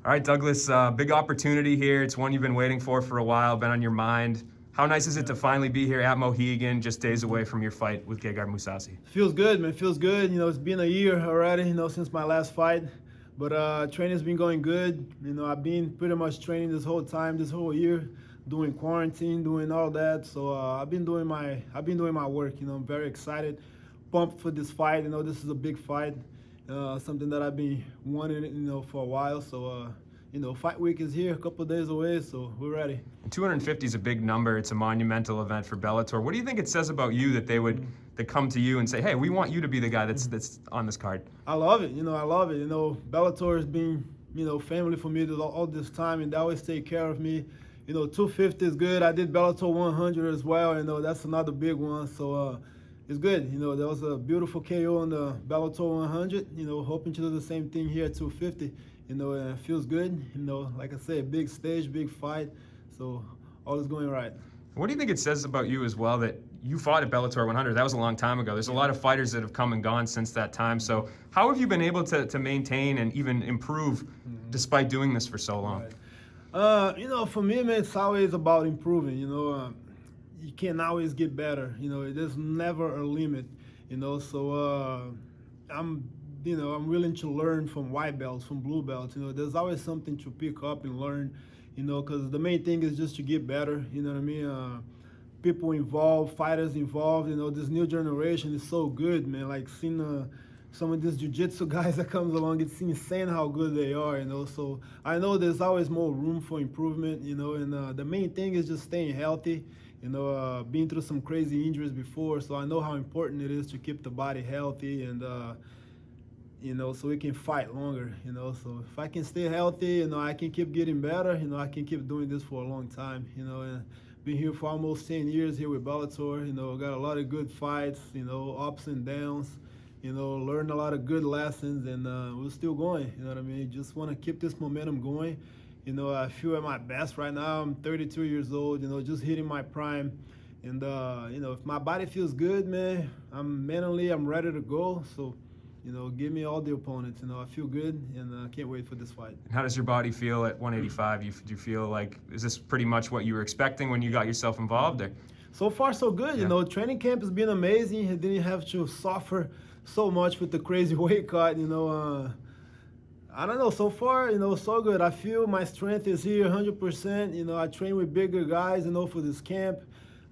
All right, Douglas, big opportunity here. It's one you've been waiting for a while, been on your mind. How nice is it to finally be here at Mohegan, just days away from your fight with Gegard Mousasi? Feels good, man. Feels good. It's been a year already, since my last fight. But training's been going good. I've been pretty much training this whole time, this whole year, doing quarantine, doing all that. So I've been doing my work. I'm very excited, pumped for this fight. This is a big fight, something that I've been wanting, for a while. So fight week is here, a couple of days away. So we're ready. 250 is a big number. It's a monumental event for Bellator. What do you think it says about you that they come to you and say, "Hey, we want you to be the guy that's on this card"? I love it. I love it. Bellator has been, family for me all this time, and they always take care of me. 250 is good. I did Bellator 100 as well. That's another big one. So it's good. There was a beautiful KO on the Bellator 100. Hoping to do the same thing here at 250. And it feels good. Like I said, big stage, big fight. So all is going right. What do you think it says about you as well that you fought at Bellator 100? That was a long time ago. There's a lot of fighters that have come and gone since that time. So how have you been able to maintain and even improve despite doing this for so long? Right. For me, man, it's always about improving. You can always get better. There's never a limit. So I'm willing to learn from white belts, from blue belts. There's always something to pick up and learn. Because the main thing is just to get better. You know what I mean? People involved, fighters involved. This new generation is so good, man. Like seeing some of these jiu-jitsu guys that comes along, it's insane how good they are. So I know there's always more room for improvement. And the main thing is just staying healthy. Been through some crazy injuries before, so I know how important it is to keep the body healthy and. So we can fight longer, So if I can stay healthy, I can keep getting better, I can keep doing this for a long time, and been here for almost 10 years here with Bellator, got a lot of good fights, ups and downs, learned a lot of good lessons, and we're still going, you know what I mean? Just want to keep this momentum going. I feel at my best right now. I'm 32 years old, just hitting my prime. And, if my body feels good, man, I'm ready to go. So, give me all the opponents. I feel good, and I can't wait for this fight. How does your body feel at 185? Do you feel like, is this pretty much what you were expecting when you got yourself involved? Or? So far, so good. Yeah. Training camp has been amazing. I didn't have to suffer so much with the crazy weight cut. I don't know. So far, so good. I feel my strength is here 100%. I train with bigger guys, for this camp.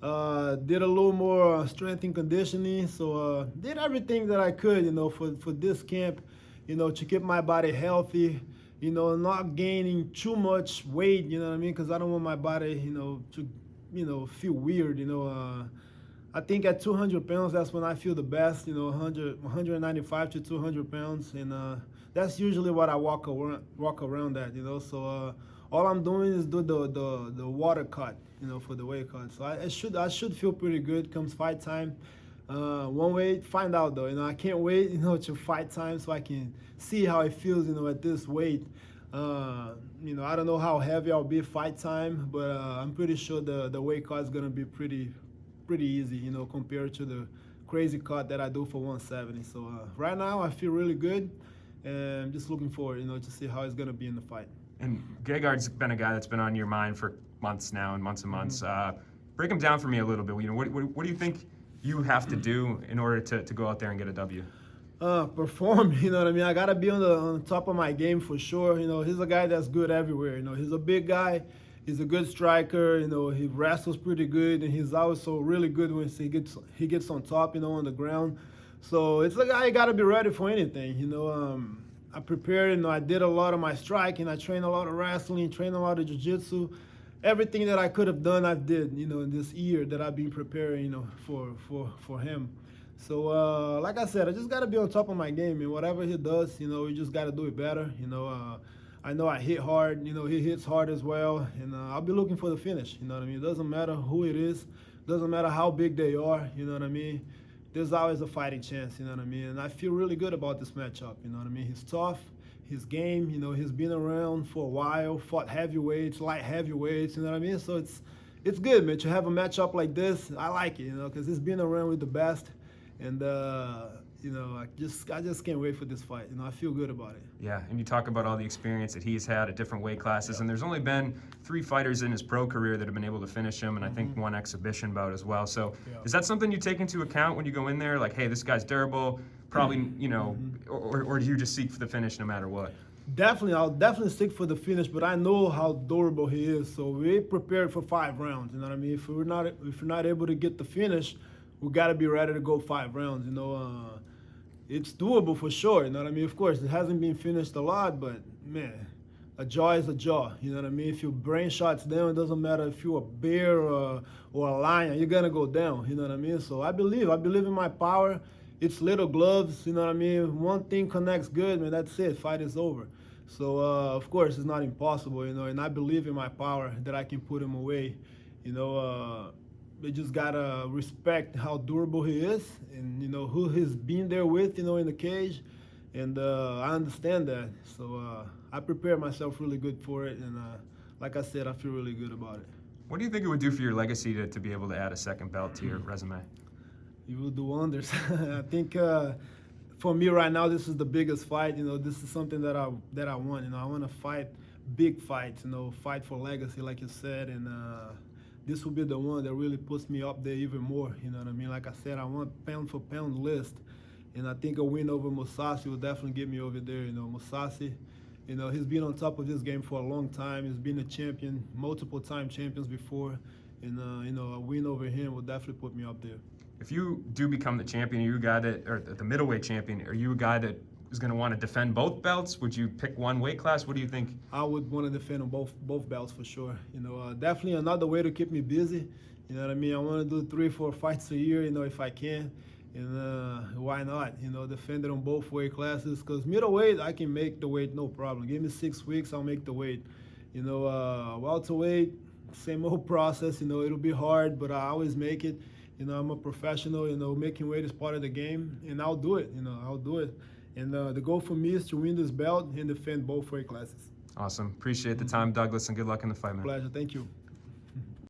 Did a little more strength and conditioning, so did everything that I could, for this camp, to keep my body healthy, not gaining too much weight, you know what I mean? Because I don't want my body, to, feel weird, I think at 200 pounds, that's when I feel the best, 195 to 200 pounds, and that's usually what I walk around at, So all I'm doing is do the water cut, for the weight cut. So I should feel pretty good comes fight time. One way, find out though. I can't wait, to fight time so I can see how it feels, at this weight. I don't know how heavy I'll be fight time, but I'm pretty sure the weight cut is gonna be pretty easy, compared to the crazy cut that I do for 170. So right now I feel really good, and I'm just looking forward, to see how it's gonna be in the fight. And Gegard's been a guy that's been on your mind for months now and months and months. Break him down for me a little bit. What do you think you have to do in order to go out there and get a W? Perform, you know what I mean? I got to be on the top of my game for sure. He's a guy that's good everywhere. He's a big guy. He's a good striker. He wrestles pretty good, and he's also really good when he gets on top, on the ground. So it's a guy you got to be ready for anything, I prepared, I did a lot of my striking. I trained a lot of wrestling, trained a lot of jiu-jitsu. Everything that I could have done, I did, in this year that I've been preparing, for him. So, like I said, I just got to be on top of my game, and whatever he does, we just got to do it better. I know I hit hard, he hits hard as well, and I'll be looking for the finish, you know what I mean? It doesn't matter who it is, doesn't matter how big they are, you know what I mean? There's always a fighting chance, you know what I mean? And I feel really good about this matchup, you know what I mean? He's tough, his game, he's been around for a while, fought heavyweights, light heavyweights, you know what I mean? So it's good, man, to have a matchup like this. I like it, because he's been around with the best. And you know, I just can't wait for this fight. You know, I feel good about it. Yeah, and you talk about all the experience that he's had at different weight classes, and there's only been 3 fighters in his pro career that have been able to finish him, and I think 1 exhibition bout as well. So is that something you take into account when you go in there? Like, hey, this guy's durable, probably, you know, or do you just seek for the finish no matter what? Definitely, I'll definitely stick for the finish, but I know how durable he is, so we're prepared for 5 rounds. You know what I mean? If we're not able to get the finish, we got to be ready to go 5 rounds. You know, it's doable for sure. You know what I mean? Of course, it hasn't been finished a lot, but man, a jaw is a jaw. You know what I mean? If your brain shots down, it doesn't matter if you're a bear or a lion, you're gonna go down. You know what I mean? So I believe in my power. It's little gloves. You know what I mean? One thing connects good, man. That's it. Fight is over. So, of course, it's not impossible, you know, and I believe in my power that I can put him away. You know, they just got to respect how durable he is and, you know, who he's been there with, you know, in the cage. And I understand that. So I prepare myself really good for it. And like I said, I feel really good about it. What do you think it would do for your legacy to be able to add a second belt to your resume? It will do wonders. I think for me right now, this is the biggest fight. You know, this is something that I want. You know, I want to fight big fights. You know, fight for legacy, like you said, and this will be the one that really puts me up there even more. You know what I mean? Like I said, I want pound for pound list, and I think a win over Mousasi will definitely get me over there. You know, Mousasi, you know, he's been on top of this game for a long time. He's been a champion, multiple time champions before, and you know, a win over him will definitely put me up there. If you do become the champion, are you a guy that, or the middleweight champion, are you a guy that is going to want to defend both belts? Would you pick one weight class? What do you think? I would want to defend on both belts for sure. You know, definitely another way to keep me busy. You know what I mean? I want to do 3-4 fights a year, you know, if I can. And why not? You know, defend it on both weight classes. Because middleweight, I can make the weight no problem. Give me 6 weeks, I'll make the weight. You know, welterweight, same old process. You know, it'll be hard, but I always make it. You know, I'm a professional, you know, making weight is part of the game, and I'll do it, you know, I'll do it. And the goal for me is to win this belt and defend both weight classes. Awesome. Appreciate the time, Douglas, and good luck in the fight, man. Pleasure. Thank you.